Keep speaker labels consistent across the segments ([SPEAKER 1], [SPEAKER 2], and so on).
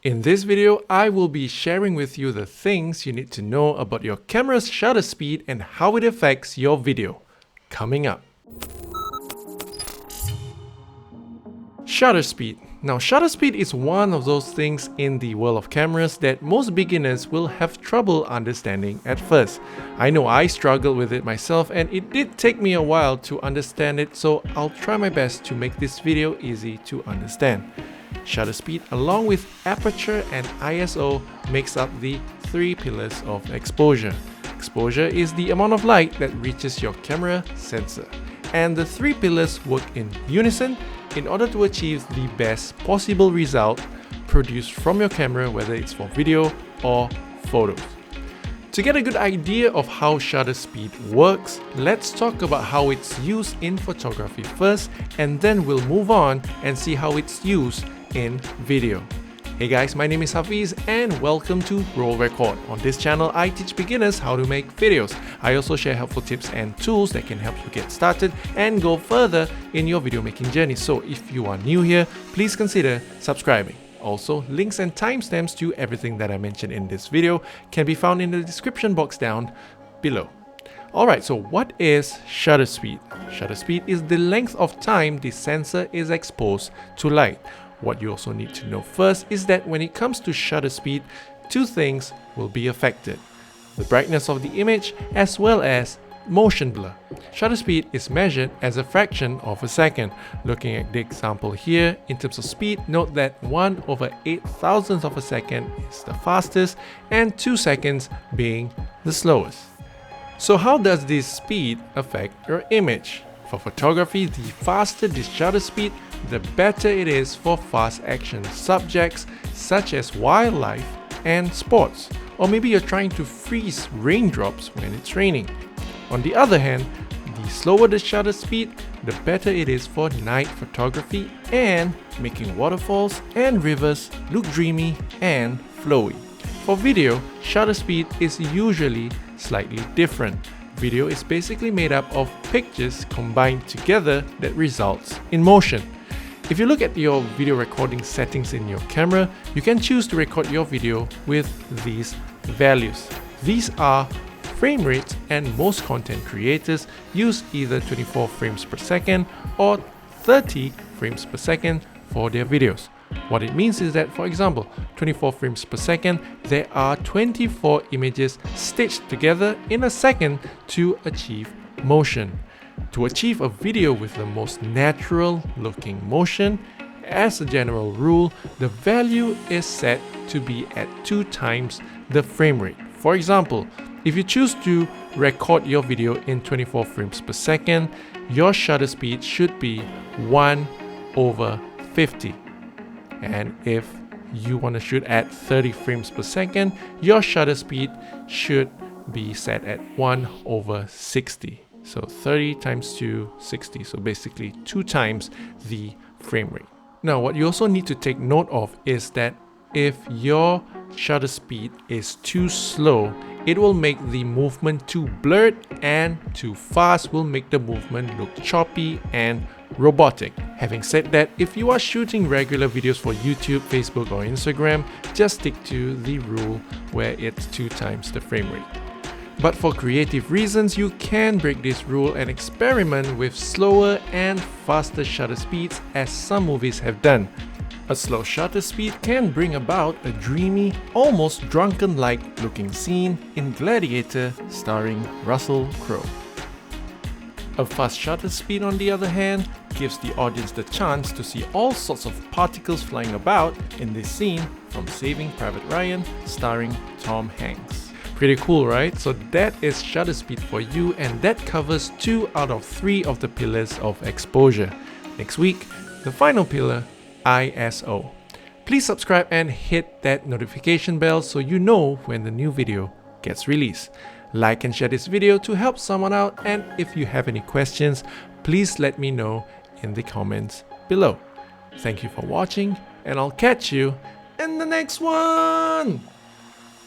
[SPEAKER 1] In this video, I will be sharing with you the things you need to know about your camera's shutter speed and how it affects your video. Coming up. Shutter speed. Now, shutter speed is one of those things in the world of cameras that most beginners will have trouble understanding at first. I know I struggled with it myself and it did take me a while to understand it, so I'll try my best to make this video easy to understand. Shutter speed, along with aperture and ISO, makes up the three pillars of exposure. Exposure is the amount of light that reaches your camera sensor. And the three pillars work in unison in order to achieve the best possible result produced from your camera, whether it's for video or photos. To get a good idea of how shutter speed works, let's talk about how it's used in photography first, and then we'll move on and see how it's used in video. Hey guys, my name is Hafiz and welcome to Roll Record. On this channel, I teach beginners how to make videos. I also share helpful tips and tools that can help you get started and go further in your video making journey. So if you are new here, please consider subscribing. Also, links and timestamps to everything that I mentioned in this video can be found in the description box down below. Alright, so what is shutter speed? Shutter speed is the length of time the sensor is exposed to light. What you also need to know first is that when it comes to shutter speed, two things will be affected: the brightness of the image as well as motion blur. Shutter speed is measured as a fraction of a second. Looking at the example here, in terms of speed, note that 1/8,000th of a second is the fastest and 2 seconds being the slowest. So how does this speed affect your image? For photography, the faster the shutter speed, the better it is for fast action subjects such as wildlife and sports. Or maybe you're trying to freeze raindrops when it's raining. On the other hand, the slower the shutter speed, the better it is for night photography and making waterfalls and rivers look dreamy and flowy. For video, shutter speed is usually slightly different. Video is basically made up of pictures combined together that results in motion. If you look at your video recording settings in your camera, you can choose to record your video with these values. These are frame rates, and most content creators use either 24 frames per second or 30 frames per second for their videos. What it means is that, for example, 24 frames per second, there are 24 images stitched together in a second to achieve motion. To achieve a video with the most natural looking motion, as a general rule, the value is set to be at 2 times the frame rate. For example, if you choose to record your video in 24 frames per second, your shutter speed should be 1/50. And if you want to shoot at 30 frames per second, your shutter speed should be set at 1/60. So 30 times 2, 60. So basically 2 times the frame rate. Now, what you also need to take note of is that if your shutter speed is too slow, it will make the movement too blurred, and too fast will make the movement look choppy and robotic. Having said that, if you are shooting regular videos for YouTube, Facebook or Instagram, just stick to the rule where it's 2 times the frame rate. But for creative reasons, you can break this rule and experiment with slower and faster shutter speeds, as some movies have done. A slow shutter speed can bring about a dreamy, almost drunken-like looking scene in Gladiator starring Russell Crowe. A fast shutter speed, on the other hand, gives the audience the chance to see all sorts of particles flying about in this scene from Saving Private Ryan starring Tom Hanks. Pretty cool, right? So that is shutter speed for you, and that covers 2 out of 3 of the pillars of exposure. Next week, the final pillar, ISO. Please subscribe and hit that notification bell so you know when the new video gets released. Like and share this video to help someone out, and if you have any questions, please let me know in the comments below. Thank you for watching, and I'll catch you in the next one.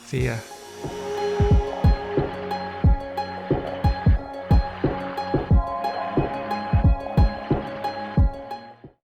[SPEAKER 1] See ya.